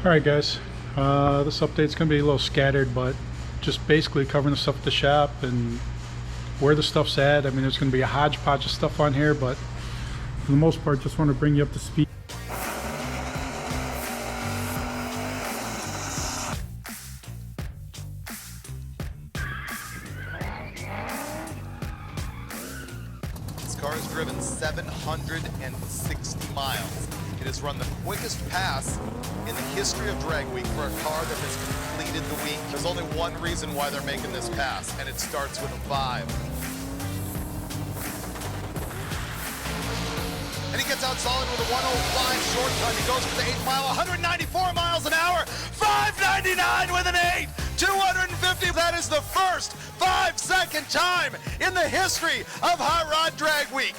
Alright guys, this update's going to be a little scattered, but just basically covering the stuff at the shop and where the stuff's at. I mean, there's going to be a hodgepodge of stuff on here, but for the most part, just want to bring you up to speed. This car has driven 760 miles. It has run the quickest pass in the history of Drag Week for a car that has completed the week. There's only one reason why they're making this pass, and it starts with a 5. And he gets out solid with a 105 shortcut. He goes for the 8 mile, 194 miles an hour, 599 with an 8, 250. That is the first 5-second time in the history of Hot Rod Drag Week.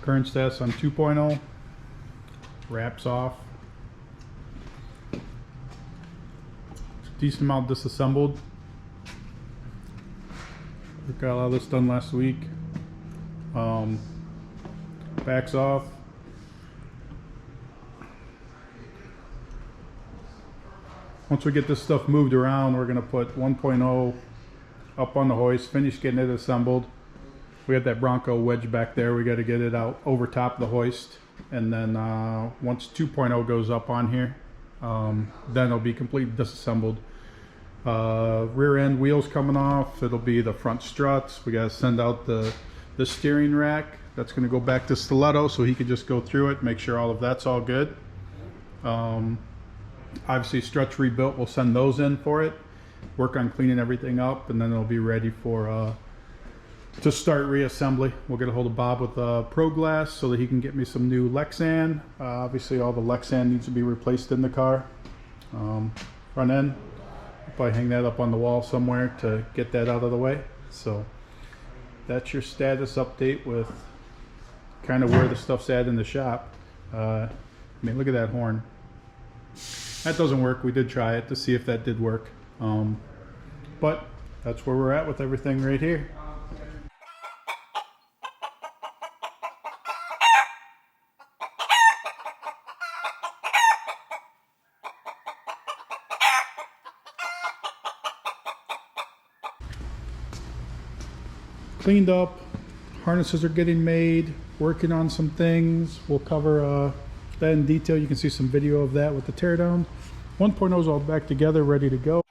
Current status on 2.0, wraps off. Decent amount disassembled. We got a lot of this done last week. Backs off. Once we get this stuff moved around, we're going to put 1.0 up on the hoist, finish getting it assembled. We have that Bronco wedge back there. We got to get it out over top of the hoist, and then once 2.0 goes up on here, then it'll be completely disassembled. Rear end wheels coming off. It'll be the front struts. We got to send out the steering rack. That's going to go back to Stiletto, so he could just go through it, make sure all of that's all good. Obviously struts rebuilt. We'll send those in for it. Work on cleaning everything up, and then it'll be ready for to start reassembly. We'll get a hold of Bob with Pro Glass so that he can get me some new Lexan. Obviously all the Lexan needs to be replaced in the car. Front end, I'll probably hang that up on the wall somewhere to get that out of the way. So that's your status update with kind of where the stuff's at in the shop. I mean, look at that horn. That doesn't work. We did try it to see if that did work. But that's where we're at with everything right here. Cleaned up, harnesses are getting made, working on some things. We'll cover that in detail. You can see some video of that with the teardown. 1.0 is all back together, ready to go.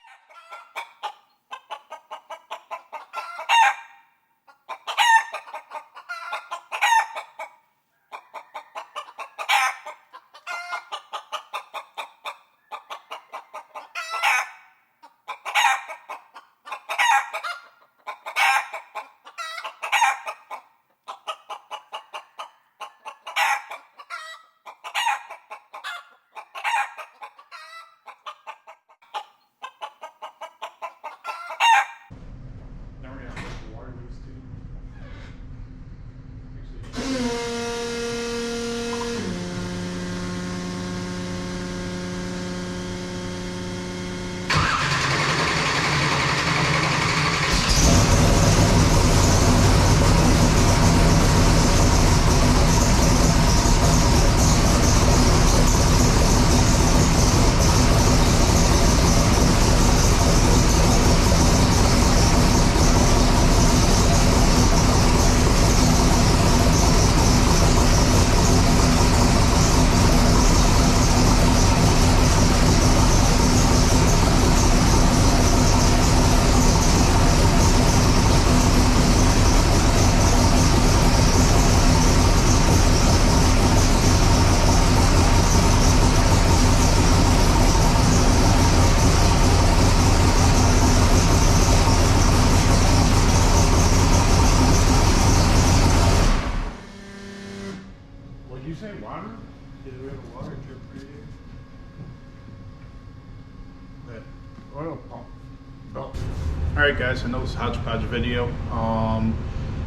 Alright guys, I know this hodgepodge video.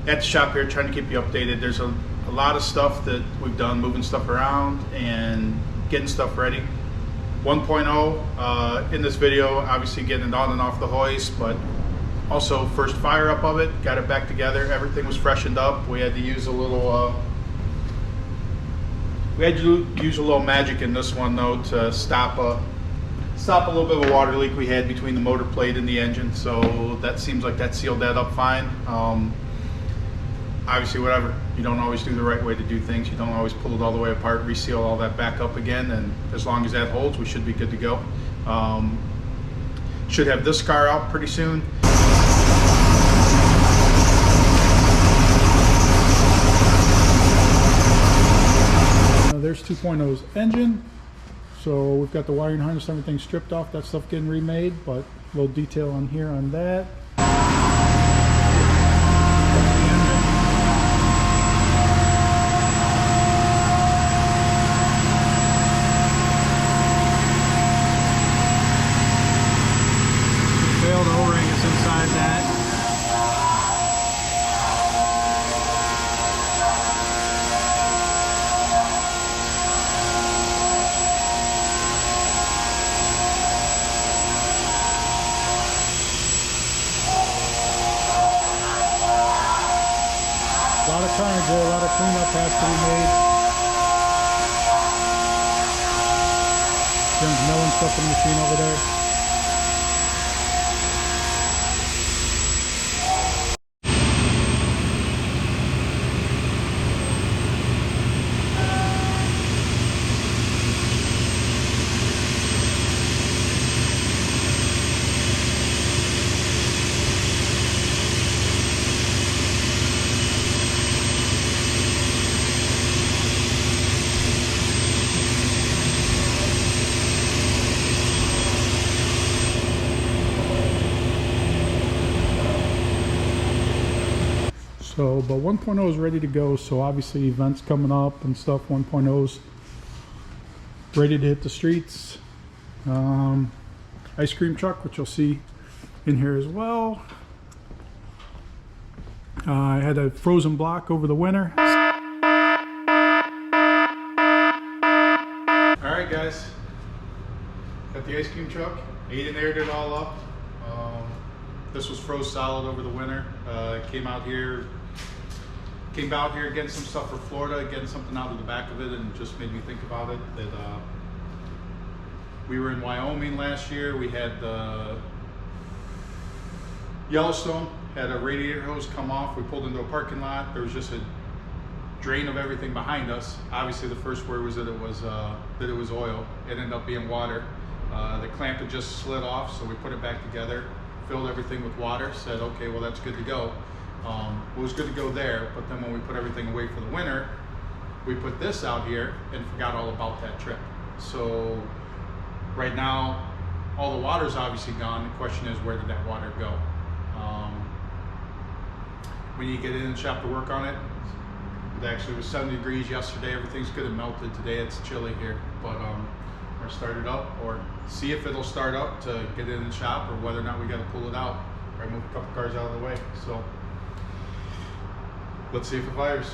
At the shop here, trying to keep you updated. There's a lot of stuff that we've done, moving stuff around and getting stuff ready. 1.0 in this video, obviously getting it on and off the hoist, but also first fire up of it, got it back together, everything was freshened up. We had to use a little magic in this one though to stop a little bit of a water leak we had between the motor plate and the engine. So that seems like that sealed that up fine. Obviously, whatever, you don't always do the right way to do things. You don't always pull it all the way apart, reseal all that back up again, and as long as that holds, we should be good to go. Should have this car out pretty soon. There's 2.0's engine. So we've got the wiring harness, everything stripped off, that stuff getting remade, but a little detail on here on that. The O-ring is inside that. A lot of carnage there, a lot of cleanup has to be made. Jim's milling stuff in the machine over there. So, but 1.0 is ready to go, so obviously events coming up and stuff, 1.0's ready to hit the streets. Ice cream truck, which you'll see in here as well. I had a frozen block over the winter. Alright guys, got the ice cream truck, ate and aired it all up. This was froze solid over the winter. Came out here getting some stuff for Florida, getting something out of the back of it, and just made me think about it that we were in Wyoming last year. We had Yellowstone, had a radiator hose come off. We pulled into a parking lot. There was just a drain of everything behind us. Obviously the first word was that it was oil. It ended up being water. The clamp had just slid off, so we put it back together, filled everything with water, said okay, well that's good to go. It was good to go there, but then when we put everything away for the winter, we put this out here and forgot all about that trip. So right now, all the water's obviously gone. The question is, where did that water go? When you get in and shop to work on it, it actually was 70 degrees yesterday. Everything's good and melted. Today it's chilly here, but we're start it up or see if it'll start up to get in the shop, or whether or not we got to pull it out or move a couple cars out of the way. So let's see if it fires.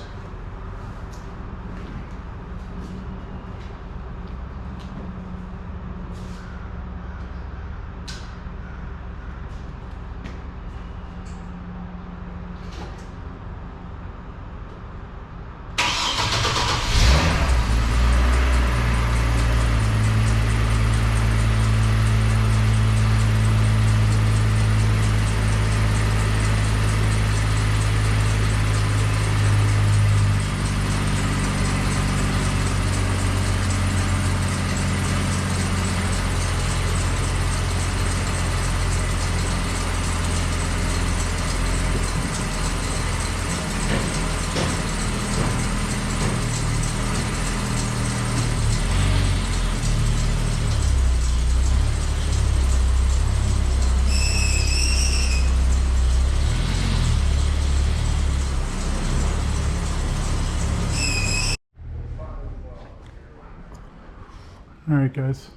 Alright guys,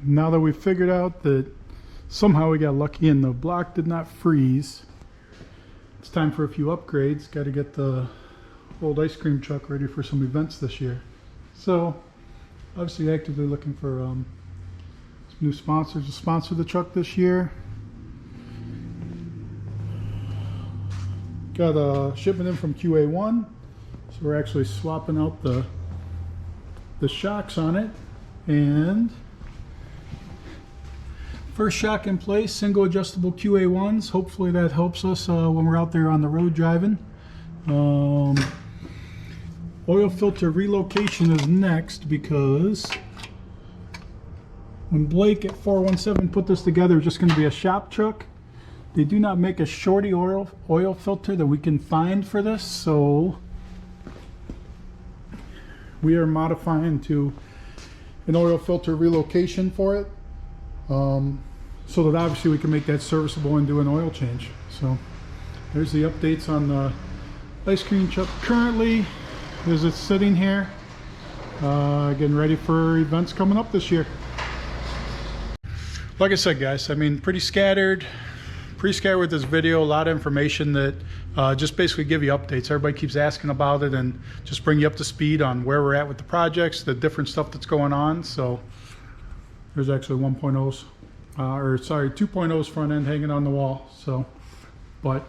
now that we've figured out that somehow we got lucky and the block did not freeze, it's time for a few upgrades. Got to get the old ice cream truck ready for some events this year. So obviously actively looking for some new sponsors to sponsor the truck this year. Got a shipment in from QA1, so we're actually swapping out the shocks on it, and first shock in place, single adjustable QA1s. Hopefully that helps us when we're out there on the road driving. Oil filter relocation is next, because when Blake at 417 put this together, it's just going to be a shop truck. They do not make a shorty oil filter that we can find for this, so we are modifying to an oil filter relocation for it, so that obviously we can make that serviceable and do an oil change. So there's the updates on the ice cream truck currently as it's sitting here, getting ready for events coming up this year. Like I said, guys, I mean, pretty scattered with this video. A lot of information that just basically give you updates. Everybody keeps asking about it, and just bring you up to speed on where we're at with the projects, the different stuff that's going on. So there's actually 1.0's, or sorry, 2.0's front end hanging on the wall. So, but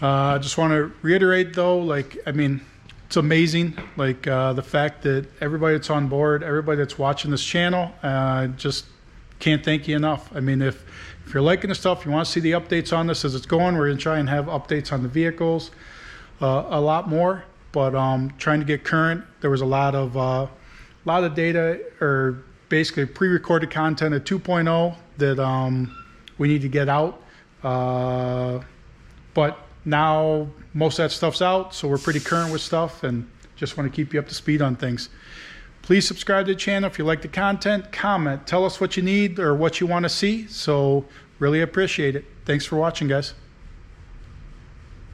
I just want to reiterate though, like, I mean, it's amazing, like the fact that everybody that's on board, everybody that's watching this channel, just can't thank you enough. I mean, if you're liking the stuff, you want to see the updates on this as it's going, we're going to try and have updates on the vehicles a lot more, but trying to get current. There was a lot of data, or basically pre-recorded content at 2.0 that we need to get out, but now most of that stuff's out, so we're pretty current with stuff, and just want to keep you up to speed on things. Please subscribe to the channel if you like the content. Comment, tell us what you need or what you want to see. So really appreciate it. Thanks for watching, guys.